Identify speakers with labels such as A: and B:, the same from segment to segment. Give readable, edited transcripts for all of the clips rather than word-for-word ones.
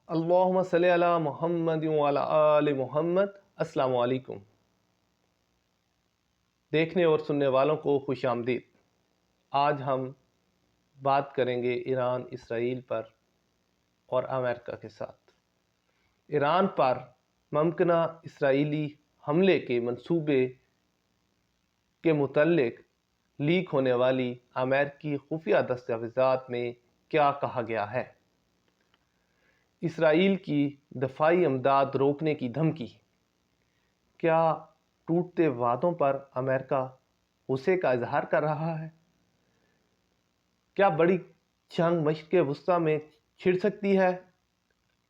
A: اللہم صلی علی محمد وعلی آل محمد۔ السلام علیکم۔ دیکھنے اور سننے والوں کو خوش آمدید۔ آج ہم بات کریں گے ایران اسرائیل پر اور امریکہ کے ساتھ۔ ایران پر ممکنہ اسرائیلی حملے کے منصوبے کے متعلق لیک ہونے والی امریکی خفیہ دستاویزات میں کیا کہا گیا ہے؟ اسرائیل کی دفاعی امداد روکنے کی دھمکی۔ کیا ٹوٹتے وعدوں پر امریکہ غصے کا اظہار کر رہا ہے؟ کیا بڑی جنگ مشرق وسطیٰ میں چھڑ سکتی ہے؟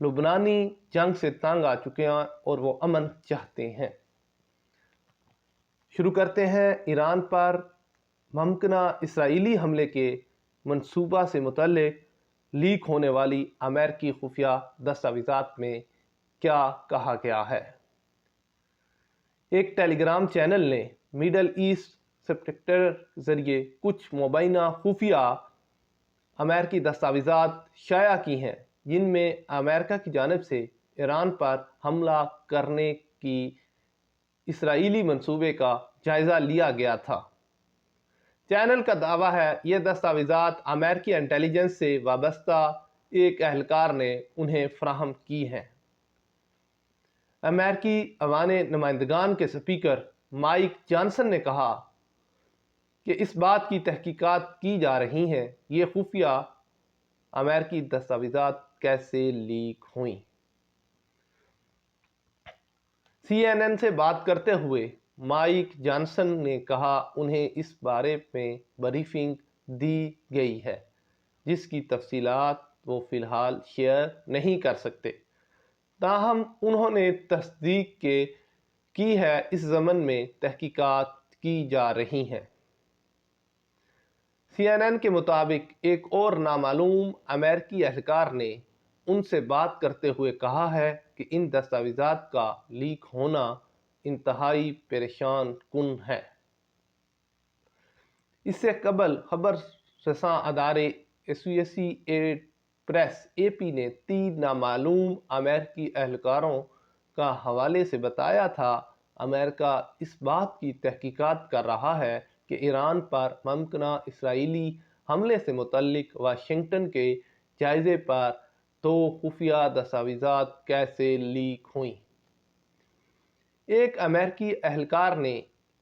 A: لبنانی جنگ سے تنگ آ چکے ہیں اور وہ امن چاہتے ہیں۔ شروع کرتے ہیں ایران پر ممکنہ اسرائیلی حملے کے منصوبہ سے متعلق لیک ہونے والی امریکی خفیہ دستاویزات میں کیا کہا گیا ہے۔ ایک ٹیلی گرام چینل نے میڈل ایسٹ سپیکٹر کے ذریعے کچھ مبینہ خفیہ امریکی دستاویزات شائع کی ہیں جن میں امریکہ کی جانب سے ایران پر حملہ کرنے کی اسرائیلی منصوبے کا جائزہ لیا گیا تھا۔ چینل کا دعویٰ ہے یہ دستاویزات امریکی انٹیلی جنس سے وابستہ ایک اہلکار نے انہیں فراہم کی ہیں۔ امریکی ایوان نمائندگان کے سپیکر مائک جانسن نے کہا کہ اس بات کی تحقیقات کی جا رہی ہیں یہ خفیہ امریکی دستاویزات کیسے لیک ہوئیں۔ CNN سے بات کرتے ہوئے مائک جانسن نے کہا انہیں اس بارے میں بریفنگ دی گئی ہے جس کی تفصیلات وہ فی الحال شیئر نہیں کر سکتے، تاہم انہوں نے تصدیق کی ہے اس ضمن میں تحقیقات کی جا رہی ہیں۔ CNN کے مطابق ایک اور نامعلوم امریکی اہلکار نے ان سے بات کرتے ہوئے کہا ہے کہ ان دستاویزات کا لیک ہونا انتہائی پریشان کن ہے۔ اس سے قبل خبر رساں ادارے ایسوسی ایٹڈ پریس AP نے 3 نامعلوم امریکی اہلکاروں کا حوالے سے بتایا تھا امریکہ اس بات کی تحقیقات کر رہا ہے کہ ایران پر ممکنہ اسرائیلی حملے سے متعلق واشنگٹن کے جائزے پر 2 خفیہ دستاویزات کیسے لیک ہوئیں۔ ایک امریکی اہلکار نے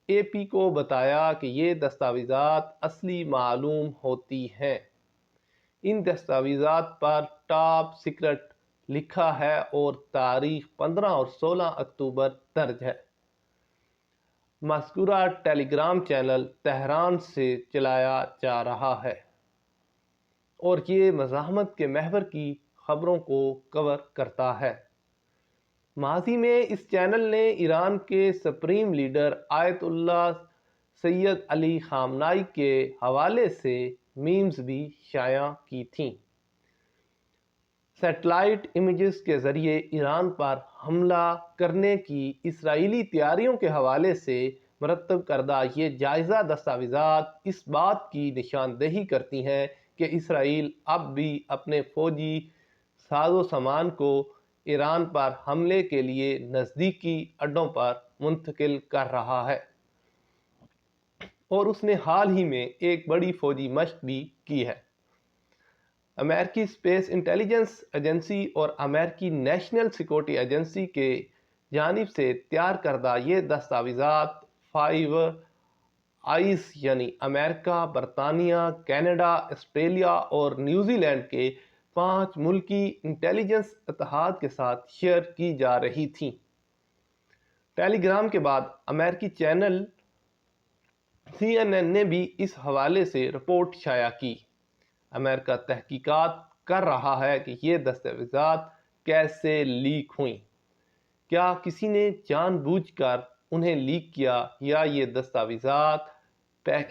A: AP کو بتایا کہ یہ دستاویزات اصلی معلوم ہوتی ہیں۔ ان دستاویزات پر ٹاپ سیکرٹ لکھا ہے اور تاریخ 15 اور 16 اکتوبر درج ہے۔ مذکورہ ٹیلی گرام چینل تہران سے چلایا جا رہا ہے اور یہ مزاحمت کے محور کی خبروں کو کور کرتا ہے۔ ماضی میں اس چینل نے ایران کے سپریم لیڈر آیت اللہ سید علی خامنائی کے حوالے سے میمز بھی شائع کی تھیں۔ سیٹلائٹ امیجز کے ذریعے ایران پر حملہ کرنے کی اسرائیلی تیاریوں کے حوالے سے مرتب کردہ یہ جائزہ دستاویزات اس بات کی نشاندہی کرتی ہیں کہ اسرائیل اب بھی اپنے فوجی ساز و سامان کو ایران پر حملے کے لیے نزدیکی اڈوں پر منتقل کر رہا ہے اور اس نے حال ہی میں ایک بڑی فوجی مشق بھی کی ہے۔ امریکی اسپیس انٹیلی جنس ایجنسی اور امریکی نیشنل سیکورٹی ایجنسی کے جانب سے تیار کردہ یہ دستاویزات 5 آئیز یعنی امریکہ، برطانیہ، کینیڈا، آسٹریلیا اور نیوزی لینڈ کے 5 ملکی انٹیلی جنس اتحاد کے ساتھ شیئر کی جا رہی تھیں۔ ٹیلی گرام کے بعد امریکی چینل CNN نے بھی اس حوالے سے رپورٹ شائع کی۔ امریکہ تحقیقات کر رہا ہے کہ یہ دستاویزات کیسے لیک ہوئیں۔ کیا کسی نے جان بوجھ کر انہیں لیک کیا یا یہ دستاویزات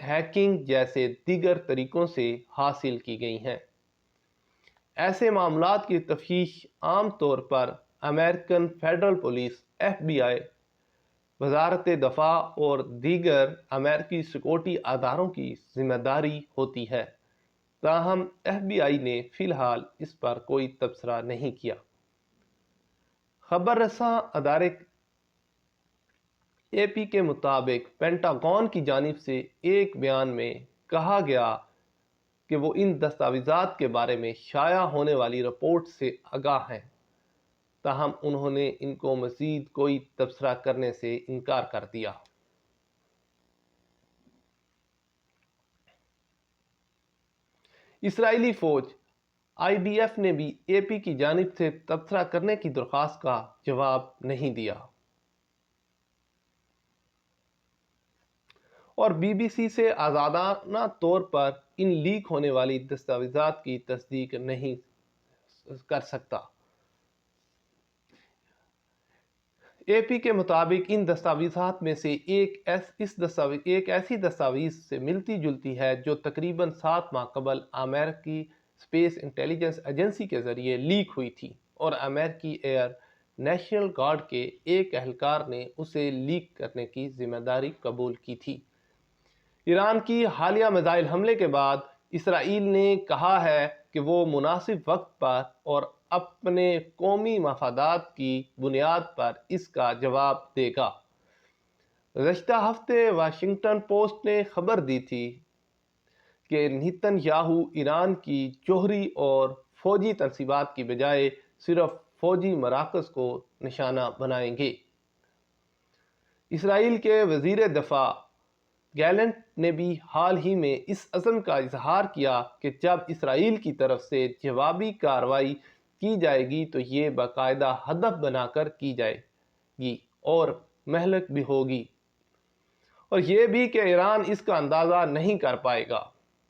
A: ہیکنگ جیسے دیگر طریقوں سے حاصل کی گئی ہیں؟ ایسے معاملات کی تفتیش عام طور پر امریکن فیڈرل پولیس FBI، وزارت دفاع اور دیگر امریکی سیکورٹی اداروں کی ذمہ داری ہوتی ہے، تاہم FBI نے فی الحال اس پر کوئی تبصرہ نہیں کیا۔ خبر رساں ادارے اے پی کے مطابق پینٹاگون کی جانب سے ایک بیان میں کہا گیا کہ وہ ان دستاویزات کے بارے میں شائع ہونے والی رپورٹ سے آگاہ ہیں، تاہم انہوں نے ان کو مزید کوئی تبصرہ کرنے سے انکار کر دیا۔ اسرائیلی فوج IDF نے بھی اے پی کی جانب سے تبصرہ کرنے کی درخواست کا جواب نہیں دیا، اور BBC سے آزادانہ طور پر ان لیک ہونے والی دستاویزات کی تصدیق نہیں کر سکتا۔ اے پی کے مطابق ان دستاویزات میں سے ایک ایسی دستاویز سے ملتی جلتی ہے جو تقریباً 7 ماہ قبل امریکی اسپیس انٹیلیجنس ایجنسی کے ذریعے لیک ہوئی تھی، اور امریکی ایئر نیشنل گارڈ کے ایک اہلکار نے اسے لیک کرنے کی ذمہ داری قبول کی تھی۔ ایران کی حالیہ میزائل حملے کے بعد اسرائیل نے کہا ہے کہ وہ مناسب وقت پر اور اپنے قومی مفادات کی بنیاد پر اس کا جواب دے گا۔ گزشتہ ہفتے واشنگٹن پوسٹ نے خبر دی تھی کہ نیتن یاہو ایران کی جوہری اور فوجی تنصیبات کی بجائے صرف فوجی مراکز کو نشانہ بنائیں گے۔ اسرائیل کے وزیر دفاع گیلنٹ نے بھی حال ہی میں اس عزم کا اظہار کیا کہ جب اسرائیل کی طرف سے جوابی کارروائی کی جائے گی تو یہ باقاعدہ ہدف بنا کر کی جائے گی اور مہلک بھی ہوگی، اور یہ بھی کہ ایران اس کا اندازہ نہیں کر پائے گا۔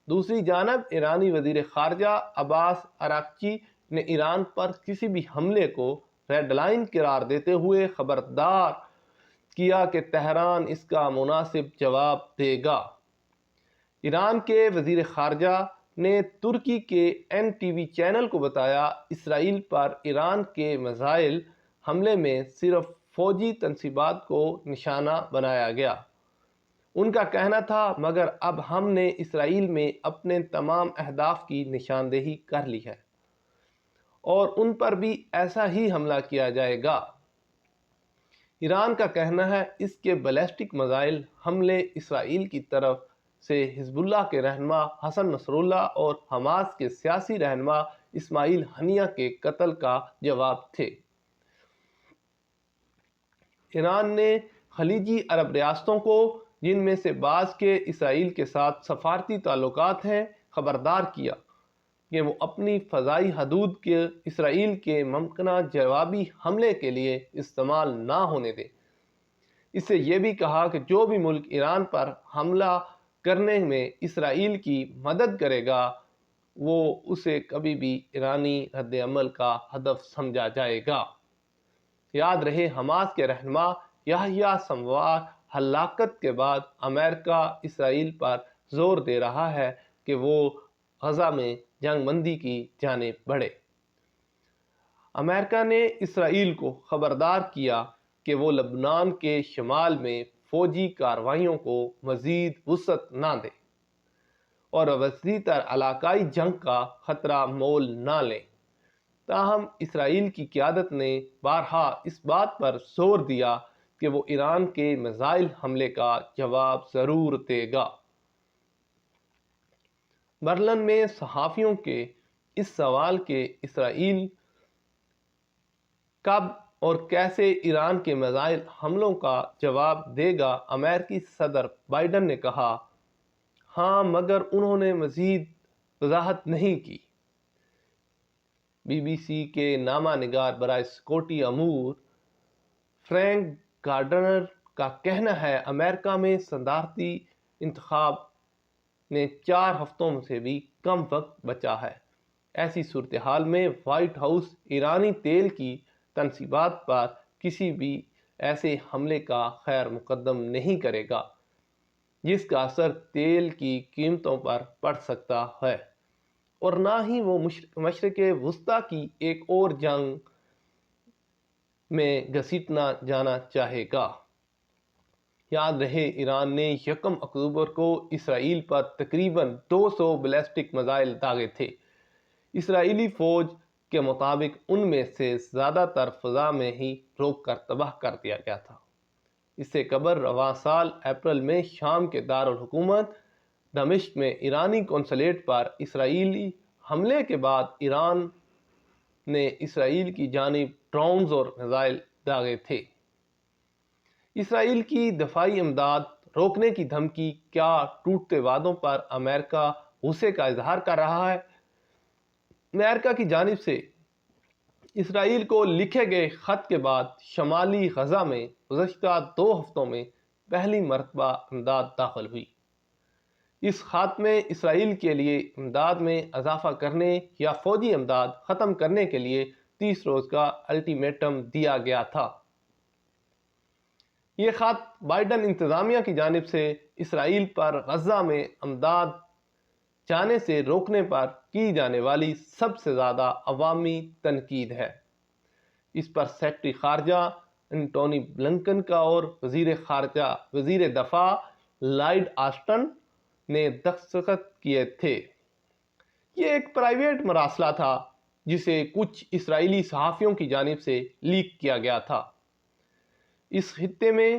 A: دوسری جانب ایرانی وزیر خارجہ عباس اراغچی نے ایران پر کسی بھی حملے کو ریڈ لائن قرار دیتے ہوئے خبردار کیا کہ تہران اس کا مناسب جواب دے گا۔ ایران کے وزیر خارجہ نے ترکی کے NTV چینل کو بتایا، اسرائیل پر ایران کے میزائل حملے میں صرف فوجی تنصیبات کو نشانہ بنایا گیا۔ ان کا کہنا تھا، مگر اب ہم نے اسرائیل میں اپنے تمام اہداف کی نشاندہی کر لی ہے اور ان پر بھی ایسا ہی حملہ کیا جائے گا۔ ایران کا کہنا ہے اس کے بیلسٹک میزائل حملے اسرائیل کی طرف سے حزب اللہ کے رہنما حسن نصر اللہ اور حماس کے سیاسی رہنما اسماعیل ہنیہ کے قتل کا جواب تھے۔ ایران نے خلیجی عرب ریاستوں کو، جن میں سے بعض کے اسرائیل کے ساتھ سفارتی تعلقات ہیں، خبردار کیا کہ وہ اپنی فضائی حدود کے اسرائیل کے ممکنہ جوابی حملے کے لیے استعمال نہ ہونے دیں۔ اس سے یہ بھی کہا کہ جو بھی ملک ایران پر حملہ کرنے میں اسرائیل کی مدد کرے گا وہ اسے کبھی بھی ایرانی رد عمل کا ہدف سمجھا جائے گا۔ یاد رہے، حماس کے رہنما یحییٰ سنوار ہلاکت کے بعد امریکہ اسرائیل پر زور دے رہا ہے کہ وہ غزہ میں جنگ بندی کی جانب بڑھے۔ امریکہ نے اسرائیل کو خبردار کیا کہ وہ لبنان کے شمال میں فوجی کارروائیوں کو مزید وسعت نہ دے اور وسیع تر علاقائی جنگ کا خطرہ مول نہ لیں، تاہم اسرائیل کی قیادت نے بارہا اس بات پر زور دیا کہ وہ ایران کے میزائل حملے کا جواب ضرور دے گا۔ برلن میں صحافیوں کے اس سوال کہ اسرائیل کب اور کیسے ایران کے میزائل حملوں کا جواب دے گا، امریکی صدر بائیڈن نے کہا، ہاں، مگر انہوں نے مزید وضاحت نہیں کی۔ BBC کے نامہ نگار برائے سکیورٹی امور فرینک گارڈنر کا کہنا ہے، امریکہ میں صدارتی انتخاب نے 4 ہفتوں سے بھی کم وقت بچا ہے۔ ایسی صورتحال میں وائٹ ہاؤس ایرانی تیل کی تنصیبات پر کسی بھی ایسے حملے کا خیر مقدم نہیں کرے گا جس کا اثر تیل کی قیمتوں پر پڑ سکتا ہے، اور نہ ہی وہ مشرق وسطیٰ کی ایک اور جنگ میں گھسیٹنا جانا چاہے گا۔ یاد رہے، ایران نے 1 اکتوبر کو اسرائیل پر تقریباً 200 بیلسٹک میزائل داغے تھے۔ اسرائیلی فوج کے مطابق ان میں سے زیادہ تر فضا میں ہی روک کر تباہ کر دیا گیا تھا۔ اس سے قبل رواں سال اپریل میں شام کے دارالحکومت دمشق میں ایرانی قونصلیٹ پر اسرائیلی حملے کے بعد ایران نے اسرائیل کی جانب ڈرونز اور میزائل داغے تھے۔ اسرائیل کی دفاعی امداد روکنے کی دھمکی کیا ٹوٹتے وعدوں پر امریکہ غصے کا اظہار کر رہا ہے؟ امریکہ کی جانب سے اسرائیل کو لکھے گئے خط کے بعد شمالی غزہ میں گزشتہ 2 ہفتوں میں پہلی مرتبہ امداد داخل ہوئی۔ اس خط میں اسرائیل کے لیے امداد میں اضافہ کرنے یا فوجی امداد ختم کرنے کے لیے 30 روز کا الٹیمیٹم دیا گیا تھا۔ یہ خط بائیڈن انتظامیہ کی جانب سے اسرائیل پر غزہ میں امداد جانے سے روکنے پر کی جانے والی سب سے زیادہ عوامی تنقید ہے۔ اس پر سیکرٹری خارجہ انٹونی بلنکن کا اور وزیر دفاع لائیڈ آسٹن نے دستخط کیے تھے۔ یہ ایک پرائیویٹ مراسلہ تھا جسے کچھ اسرائیلی صحافیوں کی جانب سے لیک کیا گیا تھا۔ اس خطے میں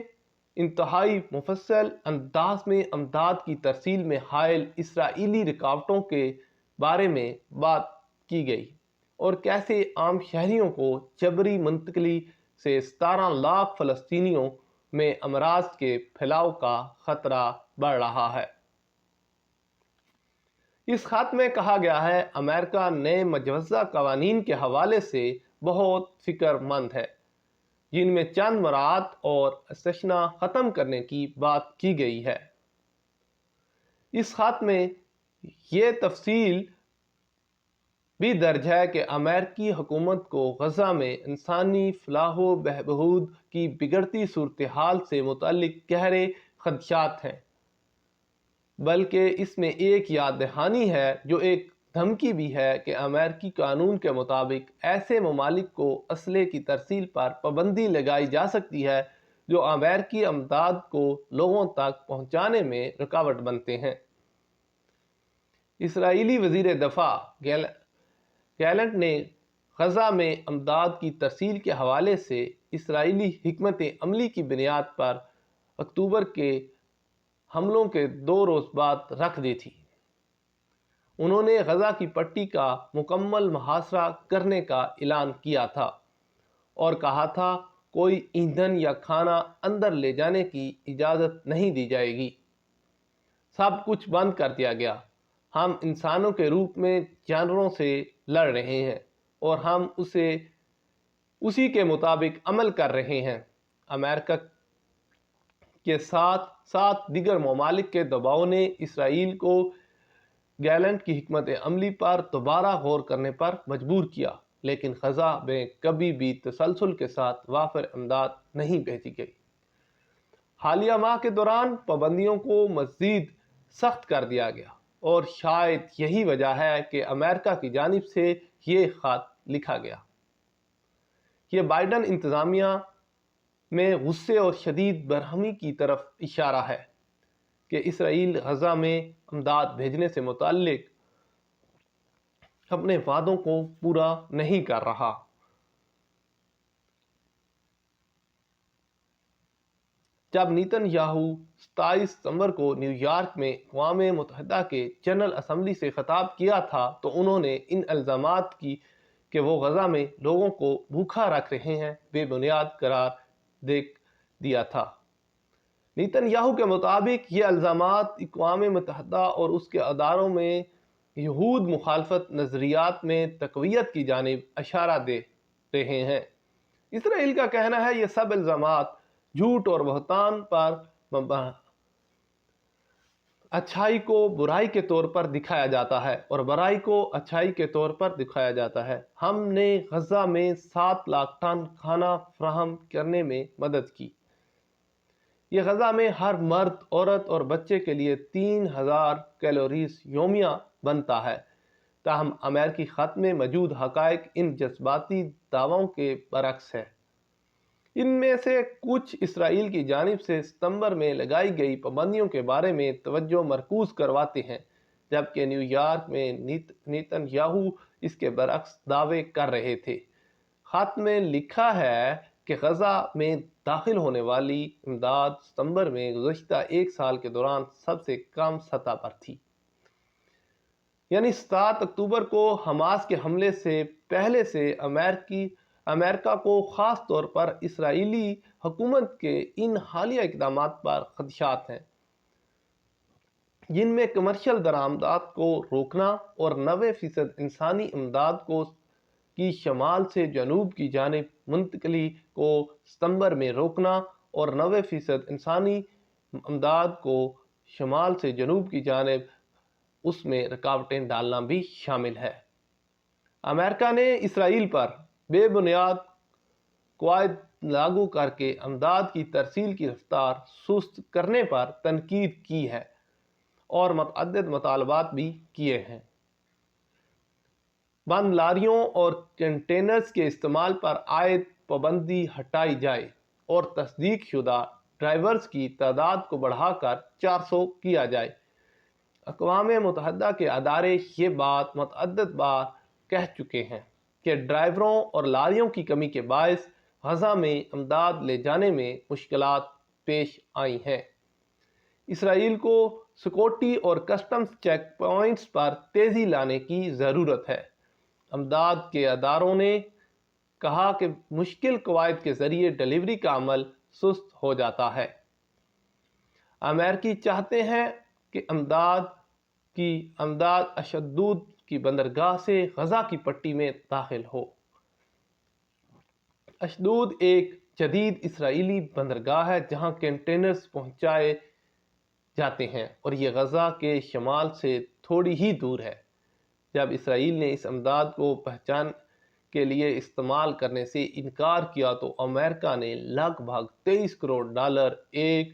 A: انتہائی مفصل انداز میں امداد کی ترسیل میں حائل اسرائیلی رکاوٹوں کے بارے میں بات کی گئی اور کیسے عام شہریوں کو جبری منتقلی سے 17 لاکھ فلسطینیوں میں امراض کے پھیلاؤ کا خطرہ بڑھ رہا ہے۔ اس خط میں کہا گیا ہے امریکہ نئے مجوزہ قوانین کے حوالے سے بہت فکر مند ہے، جن میں چند مراعات اور استثناء ختم کرنے کی بات کی گئی ہے۔ اس خط میں یہ تفصیل بھی درج ہے کہ امریکی حکومت کو غزہ میں انسانی فلاح و بہبود کی بگڑتی صورتحال سے متعلق گہرے خدشات ہیں، بلکہ اس میں ایک یاد دہانی ہے جو ایک دھمکی بھی ہے کہ امریکی قانون کے مطابق ایسے ممالک کو اسلحے کی ترسیل پر پابندی لگائی جا سکتی ہے جو امریکی امداد کو لوگوں تک پہنچانے میں رکاوٹ بنتے ہیں۔ اسرائیلی وزیر دفاع گیلنٹ نے غزہ میں امداد کی ترسیل کے حوالے سے اسرائیلی حکمت عملی کی بنیاد پر اکتوبر کے حملوں کے 2 روز بعد رکھ دی تھی۔ انہوں نے غزہ کی پٹی کا مکمل محاصرہ کرنے کا اعلان کیا تھا اور کہا تھا کوئی ایندھن یا کھانا اندر لے جانے کی اجازت نہیں دی جائے گی۔ سب کچھ بند کر دیا گیا۔ ہم انسانوں کے روپ میں جانوروں سے لڑ رہے ہیں اور ہم اسی کے مطابق عمل کر رہے ہیں۔ امریکہ کے ساتھ ساتھ دیگر ممالک کے دباؤ نے اسرائیل کو گیلنٹ کی حکمت عملی پر دوبارہ غور کرنے پر مجبور کیا، لیکن غزہ میں کبھی بھی تسلسل کے ساتھ وافر امداد نہیں بھیجی گئی۔ حالیہ ماہ کے دوران پابندیوں کو مزید سخت کر دیا گیا اور شاید یہی وجہ ہے کہ امریکہ کی جانب سے یہ خط لکھا گیا۔ یہ بائیڈن انتظامیہ میں غصے اور شدید برہمی کی طرف اشارہ ہے کہ اسرائیل غزہ میں امداد بھیجنے سے متعلق اپنے وعدوں کو پورا نہیں کر رہا۔ جب نیتن یاہو 27 ستمبر کو نیو یارک میں اقوام متحدہ کے جنرل اسمبلی سے خطاب کیا تھا تو انہوں نے ان الزامات کی کہ وہ غزہ میں لوگوں کو بھوکا رکھ رہے ہیں بے بنیاد قرار دیا تھا۔ نیتن یاہو کے مطابق یہ الزامات اقوام متحدہ اور اس کے اداروں میں یہود مخالفت نظریات میں تقویت کی جانب اشارہ دے رہے ہیں۔ اسرائیل کا کہنا ہے یہ سب الزامات جھوٹ اور بہتان پر اچھائی کو برائی کے طور پر دکھایا جاتا ہے اور برائی کو اچھائی کے طور پر دکھایا جاتا ہے۔ ہم نے غزہ میں 7 لاکھ ٹن کھانا فراہم کرنے میں مدد کی۔ یہ غزہ میں ہر مرد، عورت اور بچے کے لیے 3000 کیلوریز یومیہ بنتا ہے۔ تاہم امریکی خط میں موجود حقائق ان جذباتی دعووں کے برعکس ہے۔ ان میں سے کچھ اسرائیل کی جانب سے ستمبر میں لگائی گئی پابندیوں کے بارے میں توجہ مرکوز کرواتے ہیں، جبکہ نیو یارک میں نیتن یاہو اس کے برعکس دعوے کر رہے تھے۔ خط میں لکھا ہے کہ غزہ میں داخل ہونے والی امداد ستمبر میں گزشتہ ایک سال کے دوران سب سے کم سطح پر تھی، یعنی 7 اکتوبر کو حماس کے حملے سے پہلے سے امریکہ کو خاص طور پر اسرائیلی حکومت کے ان حالیہ اقدامات پر خدشات ہیں، جن میں کمرشل درآمدات کو روکنا اور 90% انسانی امداد کی شمال سے جنوب کی جانب منتقلی کو ستمبر میں روکنا اور 90% انسانی امداد کو شمال سے جنوب کی جانب اس میں رکاوٹیں ڈالنا بھی شامل ہے۔ امریکہ نے اسرائیل پر بے بنیاد قواعد لاگو کر کے امداد کی ترسیل کی رفتار سست کرنے پر تنقید کی ہے اور متعدد مطالبات بھی کیے ہیں۔ بند لاریوں اور کنٹینرز کے استعمال پر عائد پابندی ہٹائی جائے اور تصدیق شدہ ڈرائیورز کی تعداد کو بڑھا کر 400 کیا جائے۔ اقوام متحدہ کے ادارے یہ بات متعدد بار کہہ چکے ہیں کہ ڈرائیوروں اور لاریوں کی کمی کے باعث غزہ میں امداد لے جانے میں مشکلات پیش آئی ہیں۔ اسرائیل کو سیکورٹی اور کسٹمز چیک پوائنٹس پر تیزی لانے کی ضرورت ہے۔ امداد کے اداروں نے کہا کہ مشکل قواعد کے ذریعے ڈلیوری کا عمل سست ہو جاتا ہے۔ امریکی چاہتے ہیں کہ امداد اشدود کی بندرگاہ سے غزہ کی پٹی میں داخل ہو۔ اشدود ایک جدید اسرائیلی بندرگاہ ہے جہاں کنٹینرز پہنچائے جاتے ہیں اور یہ غزہ کے شمال سے تھوڑی ہی دور ہے۔ جب اسرائیل نے اس امداد کو پہنچانے کے لیے استعمال کرنے سے انکار کیا تو امریکہ نے لگ بھگ $23 کروڑ ایک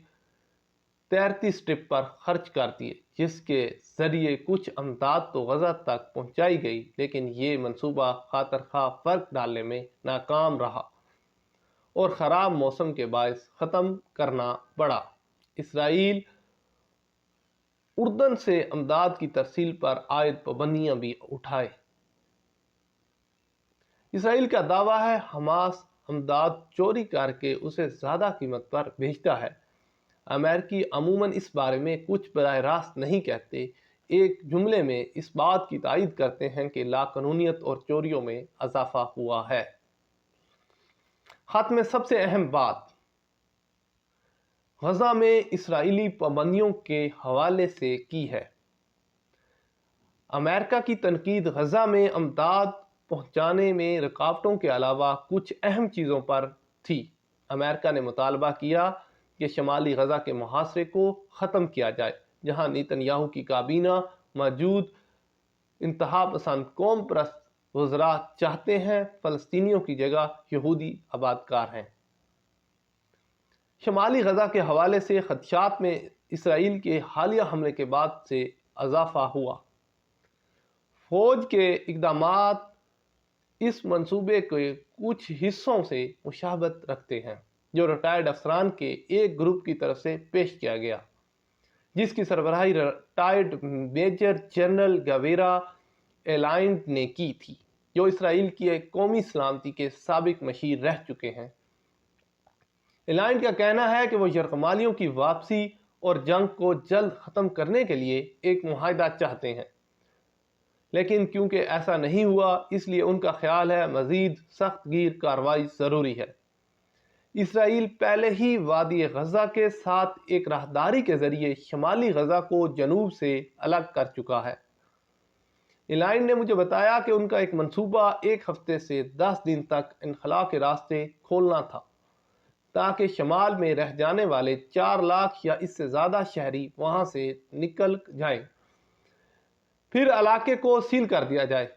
A: تیرتی سٹرپ پر خرچ کر دیے، جس کے ذریعے کچھ امداد تو غزہ تک پہنچائی گئی، لیکن یہ منصوبہ خاطر خواہ فرق ڈالنے میں ناکام رہا اور خراب موسم کے باعث ختم کرنا پڑا۔ اسرائیل اردن سے امداد کی ترسیل پر عائد پابندیاں بھی اٹھائے۔ اسرائیل کا دعویٰ ہے حماس امداد چوری کر کے اسے زیادہ قیمت پر بیچتا ہے۔ امریکی عموماً اس بارے میں کچھ براہ راست نہیں کہتے، ایک جملے میں اس بات کی تائید کرتے ہیں کہ لاقانونیت اور چوریوں میں اضافہ ہوا ہے۔ خط میں سب سے اہم بات غزہ میں اسرائیلی پابندیوں کے حوالے سے کی ہے۔ امریکہ کی تنقید غزہ میں امداد پہنچانے میں رکاوٹوں کے علاوہ کچھ اہم چیزوں پر تھی۔ امریکہ نے مطالبہ کیا کہ شمالی غزہ کے محاصرے کو ختم کیا جائے، جہاں نیتن یاہو کی کابینہ موجود انتہا پسند قوم پرست وزراء چاہتے ہیں فلسطینیوں کی جگہ یہودی آباد کار ہیں۔ شمالی غزہ کے حوالے سے خدشات میں اسرائیل کے حالیہ حملے کے بعد سے اضافہ ہوا۔ فوج کے اقدامات اس منصوبے کے کچھ حصوں سے مشابہت رکھتے ہیں جو ریٹائرڈ افسران کے ایک گروپ کی طرف سے پیش کیا گیا، جس کی سربراہی ریٹائرڈ میجر جنرل گویرا ایلانڈ نے کی تھی، جو اسرائیل کی ایک قومی سلامتی کے سابق مشیر رہ چکے ہیں۔ ایلانڈ کا کہنا ہے کہ وہ یرغمالیوں کی واپسی اور جنگ کو جلد ختم کرنے کے لیے ایک معاہدہ چاہتے ہیں، لیکن کیونکہ ایسا نہیں ہوا اس لیے ان کا خیال ہے مزید سخت گیر کارروائی ضروری ہے۔ اسرائیل پہلے ہی وادی غزہ کے ساتھ ایک راہداری کے ذریعے شمالی غزہ کو جنوب سے الگ کر چکا ہے۔ ایلانڈ نے مجھے بتایا کہ ان کا ایک منصوبہ 1 ہفتے سے 10 دن تک انخلاء کے راستے کھولنا تھا، تاکہ شمال میں رہ جانے والے 4 لاکھ یا اس سے زیادہ شہری وہاں سے نکل جائیں، پھر علاقے کو سیل کر دیا جائے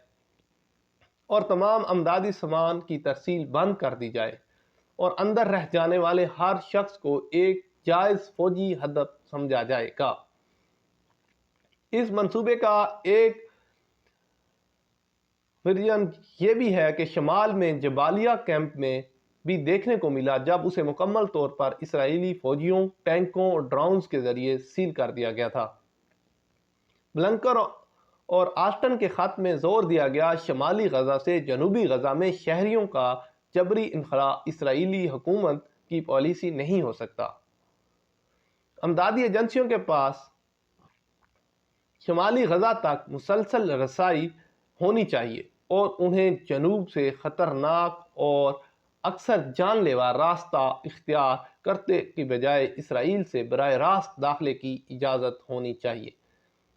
A: اور تمام امدادی سامان کی ترسیل بند کر دی جائے اور اندر رہ جانے والے ہر شخص کو ایک جائز فوجی ہدف سمجھا جائے گا۔ اس منصوبے کا ایک ورژن یہ بھی ہے کہ شمال میں جبالیہ کیمپ میں بھی دیکھنے کو ملا، جب اسے مکمل طور پر اسرائیلی فوجیوں، ٹینکوں اور ڈرونز کے ذریعے سیل کر دیا گیا تھا۔ بلنکر اور آسٹن کے خط میں زور دیا گیا شمالی غزہ سے جنوبی غزہ میں شہریوں کا جبری انخلاء اسرائیلی حکومت کی پالیسی نہیں ہو سکتا۔ امدادی ایجنسیوں کے پاس شمالی غزہ تک مسلسل رسائی ہونی چاہیے اور انہیں جنوب سے خطرناک اور اکثر جان لیوا راستہ اختیار کرتے کی بجائے اسرائیل سے براہ راست داخلے کی اجازت ہونی چاہیے،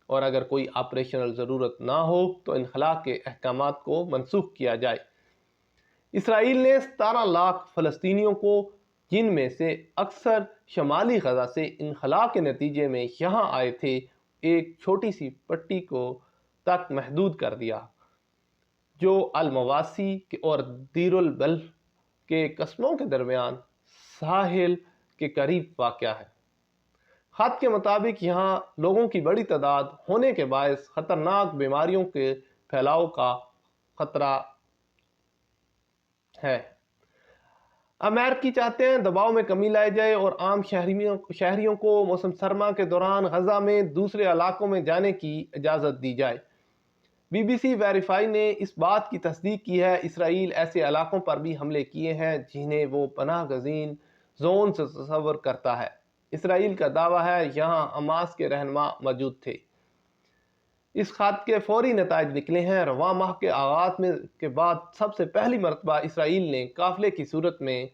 A: اور اگر کوئی آپریشنل ضرورت نہ ہو تو انخلاء کے احکامات کو منسوخ کیا جائے۔ اسرائیل نے 17 لاکھ فلسطینیوں کو، جن میں سے اکثر شمالی غزہ سے انخلاء کے نتیجے میں یہاں آئے تھے، ایک چھوٹی سی پٹی کو تک محدود کر دیا جو المواسی اور دیر البلح کے قصبوں کے درمیان ساحل کے قریب واقع ہے۔ خط کے مطابق یہاں لوگوں کی بڑی تعداد ہونے کے باعث خطرناک بیماریوں کے پھیلاؤ کا خطرہ ہے۔ امریکی چاہتے ہیں دباؤ میں کمی لائی جائے اور عام شہریوں کو موسم سرما کے دوران غزہ میں دوسرے علاقوں میں جانے کی اجازت دی جائے۔ بی بی سی ویریفائی نے اس بات کی تصدیق کی ہے اسرائیل ایسے علاقوں پر بھی حملے کیے ہیں جنہیں وہ پناہ گزین زون سے تصور کرتا ہے۔ اسرائیل کا دعویٰ ہے یہاں حماس کے رہنما موجود تھے۔ اس خط کے فوری نتائج نکلے ہیں۔ رواں ماہ کے آغاز کے بعد سب سے پہلی مرتبہ اسرائیل نے قافلے کی صورت میں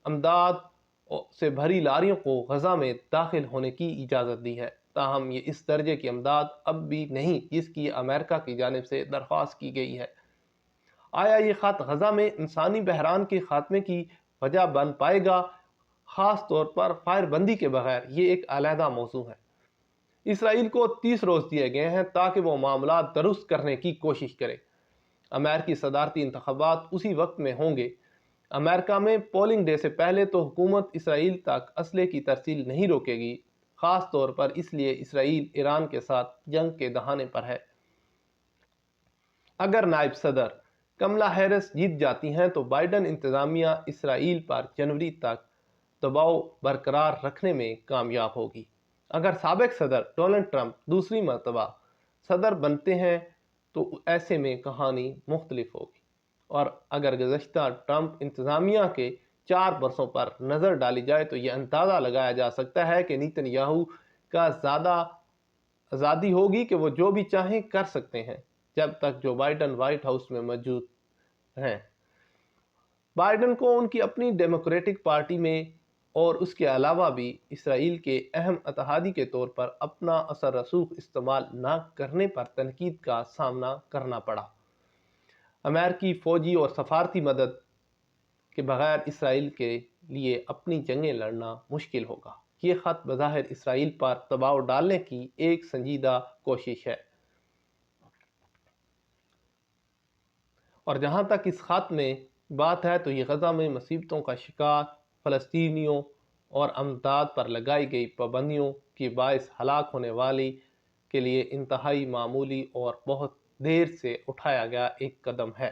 A: امداد سے بھری لاریوں کو غزہ میں داخل ہونے کی اجازت دی ہے، تاہم یہ اس درجے کی امداد اب بھی نہیں جس کی امریکہ کی جانب سے درخواست کی گئی ہے۔ آیا یہ خط غزہ میں انسانی بحران کے خاتمے کی وجہ بن پائے گا؟ خاص طور پر فائر بندی کے بغیر یہ ایک علیحدہ موضوع ہے۔ اسرائیل کو 30 روز دیے گئے ہیں تاکہ وہ معاملات درست کرنے کی کوشش کرے۔ امریکی صدارتی انتخابات اسی وقت میں ہوں گے۔ امریکہ میں پولنگ ڈے سے پہلے تو حکومت اسرائیل تک اسلحے کی ترسیل نہیں روکے گی، خاص طور پر اس لیے اسرائیل ایران کے ساتھ جنگ کے دہانے پر ہے۔ اگر نائب صدر کملا ہیرس جیت جاتی ہیں تو بائیڈن انتظامیہ اسرائیل پر جنوری تک دباؤ برقرار رکھنے میں کامیاب ہوگی۔ اگر سابق صدر ڈونلڈ ٹرمپ دوسری مرتبہ صدر بنتے ہیں تو ایسے میں کہانی مختلف ہوگی، اور اگر گزشتہ ٹرمپ انتظامیہ کے 4 برسوں پر نظر ڈالی جائے تو یہ اندازہ لگایا جا سکتا ہے کہ نیتن یاہو کا زیادہ آزادی ہوگی کہ وہ جو بھی چاہیں کر سکتے ہیں جب تک جو بائیڈن وائٹ ہاؤس میں موجود ہیں۔ بائیڈن کو ان کی اپنی ڈیموکریٹک پارٹی میں اور اس کے علاوہ بھی اسرائیل کے اہم اتحادی کے طور پر اپنا اثر رسوخ استعمال نہ کرنے پر تنقید کا سامنا کرنا پڑا۔ امریکی فوجی اور سفارتی مدد کے بغیر اسرائیل کے لیے اپنی جنگیں لڑنا مشکل ہوگا۔ یہ خط بظاہر اسرائیل پر دباؤ ڈالنے کی ایک سنجیدہ کوشش ہے، اور جہاں تک اس خط میں بات ہے تو یہ غزہ میں مصیبتوں کا شکار فلسطینیوں اور امداد پر لگائی گئی پابندیوں کے باعث ہلاک ہونے والی کے لیے انتہائی معمولی اور بہت دیر سے اٹھایا گیا ایک قدم ہے۔